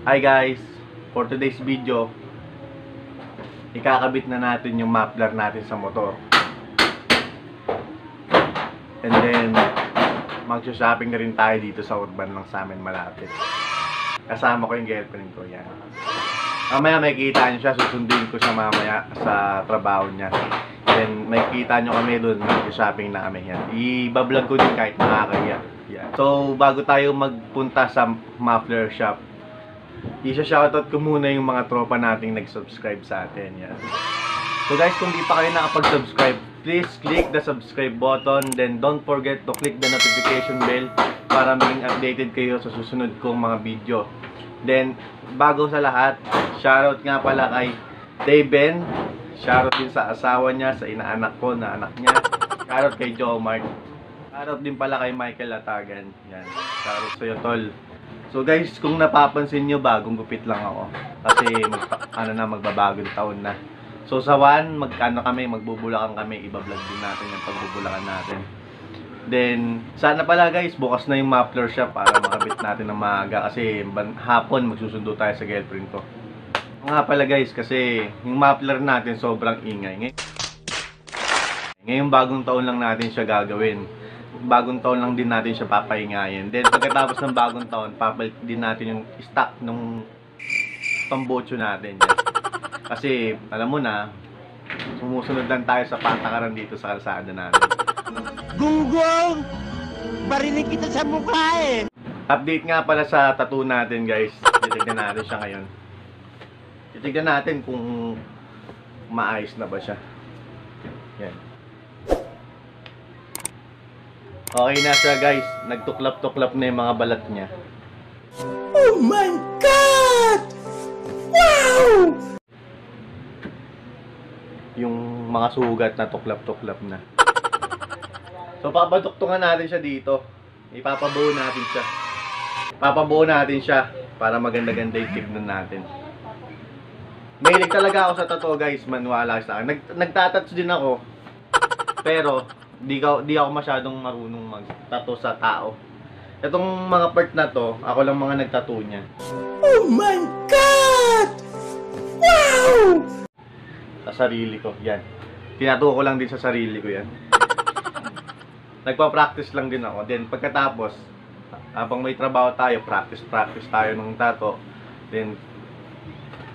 Hi guys! For today's video, ikakabit na natin yung muffler natin sa motor. And then, magsha-shopping na rin tayo dito sa urban lang sa amin malapit. Kasama ko yung girlfriend ko, yan. Mamaya makikita nyo siya, susundin ko siya mamaya sa trabaho niya. Then, makikita nyo kami doon, magsha-shopping na kami yan. I-vlog ko din kahit nakakaya. Yan. So, bago tayo magpunta sa muffler shop, isa-shoutout ko muna yung mga tropa nating nag-subscribe sa atin. Yan. So guys, kung di pa kayo nakapag-subscribe, please click the subscribe button. Then don't forget to click the notification bell para maging updated kayo sa susunod kong mga video. Then, bago sa lahat, shoutout nga pala kay Dayben. Shoutout din sa asawa niya, sa inaanak ko na anak niya. Shoutout kay Joe Mark. Shoutout din pala kay Michael Atagan. Yan. Shoutout sa'yo, tol. So guys, kung napapansin nyo, bagong gupit lang ako. Kasi magbabagong taon na. So sa magbubulakan kami, iba-vlog din natin yung pagbubulakan natin. Then, sana pala guys, bukas na yung muffler shop para makabit natin ng maaga. Kasi hapon magsusundo tayo sa girlfriend ko. Nga pala guys, kasi yung muffler natin sobrang ingay. Ngayong bagong taon lang natin siya gagawin. Bagong taon lang din natin siya papahingayin. Then pagkatapos ng bagong taon, papalit din natin yung stock nung pambotso natin. Yes. Kasi alam mo na, sumusunod lang tayo sa patakaran dito sa kalsada natin. Gunggong! Barinig kita sa mukha eh! Update nga pala sa tattoo natin guys. Titignan natin siya ngayon. Titignan natin kung maayos na ba siya. Yan. Okay na siya guys, nagtuklap-tuklap na yung mga balat niya. Oh my God! Wow! Yung mga sugat na tuklap-tuklap na. So papaduktungan natin siya dito. Ipapabuo natin siya. Papabuo natin siya para maganda-ganda yung tignan natin. Mahilig talaga ako sa tattoo guys, maniwala sa akin. Nagtatatoo din ako. Pero di ako masyadong marunong mag-tattoo sa tao. Itong mga part na to, ako lang mga nag-tattoo niya. Oh my God! Wow! Sa sarili ko, yan. Tinattoo ko lang din sa sarili ko yan. Nagpa-practice lang din ako. Then pagkatapos, habang may trabaho tayo, practice tayo ng tattoo. Then,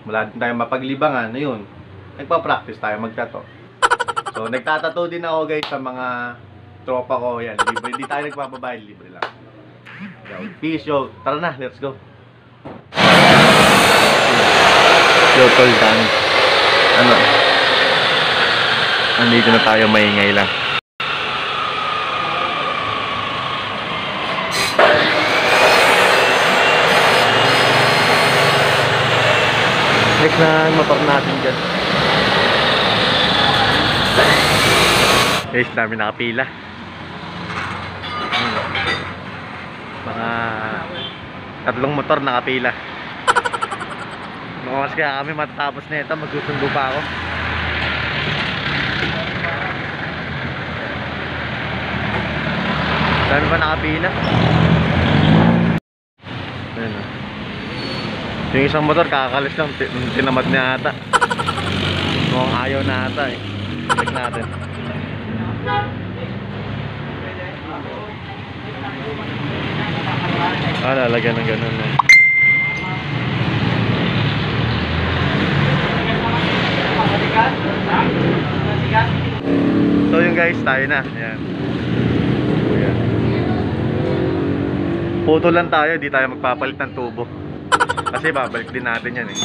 wala din tayo mapaglibangan, ayun. Nagpa-practice tayo mag-tattoo. So, nagtatato din ako guys sa mga tropa ko. Yan, libre. Hindi tayo nagpapabayad, libre lang. Peace, yo. Tara na, let's go. Yo, tol, dan. Andito na tayo, maingay lang. Next na motor natin dyan. Guys, dami nakapila. Mga 3 motor nakapila. Mas kaya kami matatapos na ito, magsusundo pa ako. Dami pa nakapila. Ayan. Yung isang motor kakakalis lang, tinamad na ata. Mukhang ayaw na ata eh. Check natin. Lalagyan ng ganun no? So yung guys, tayo na. Ayan. Ayan. Photo lang tayo, di tayo magpapalit ng tubo. Kasi babalik din natin yan eh.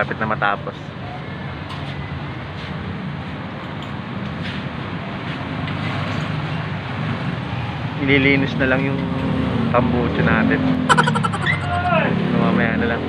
malapit na matapos. Ililinis na lang yung tambucho natin. So, mamaya na lang.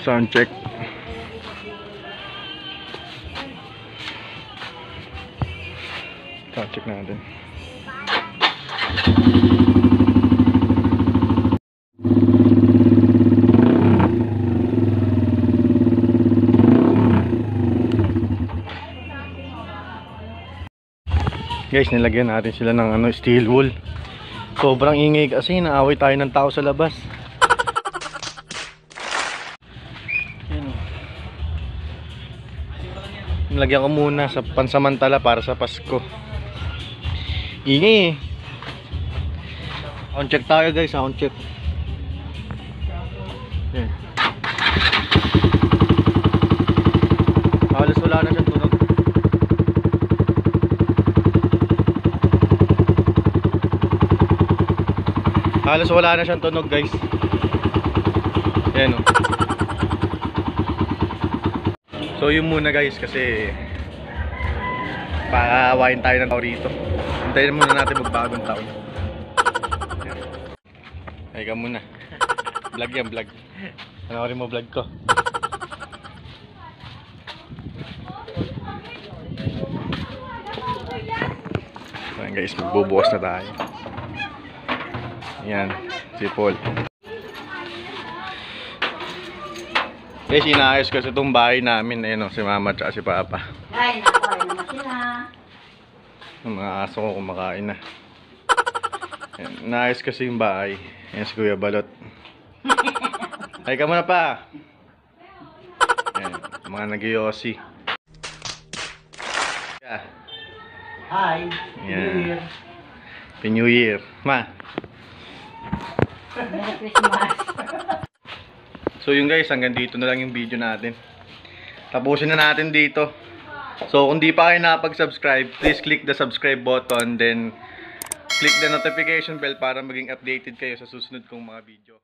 Sound check. Sound check natin. Guys, nilagyan natin sila ng steel wool. Sobrang ingay kasi naaway tayo ng tao sa labas. Nilagyan ko muna sa pansamantala para sa Pasko. Ingay eh. Sound check tayo guys, sound check. Yan. Halos wala na siyang tunog. Halos wala na siyang tunog guys. Yan oh. So yun muna guys kasi paawain tayo ng tao rito. Hintayin muna natin magbagong taon. Ay ka muna. Vlog yan, vlog. Panoorin mo vlog ko. Ayan guys, magbubukas na tayo. Yan, si Paul. Guys, inaayos kasi itong bahay namin. Ayun o, si mama at si papa. Ay, nakain naman sila. Yung mga aso ko kumakain na. Ayan, inaayos kasi yung bahay. Ayan si Kuya Balot. Ay ka muna pa. Ayan, mga nag-yosi. Yeah. Hi. Ayan. Happy New Year. Ma. Merry Christmas. So yun guys, hanggang dito na lang yung video natin. Tapusin na natin dito. So kung di pa kayo nakapag-subscribe, please click the subscribe button, then click the notification bell para maging updated kayo sa susunod kong mga video.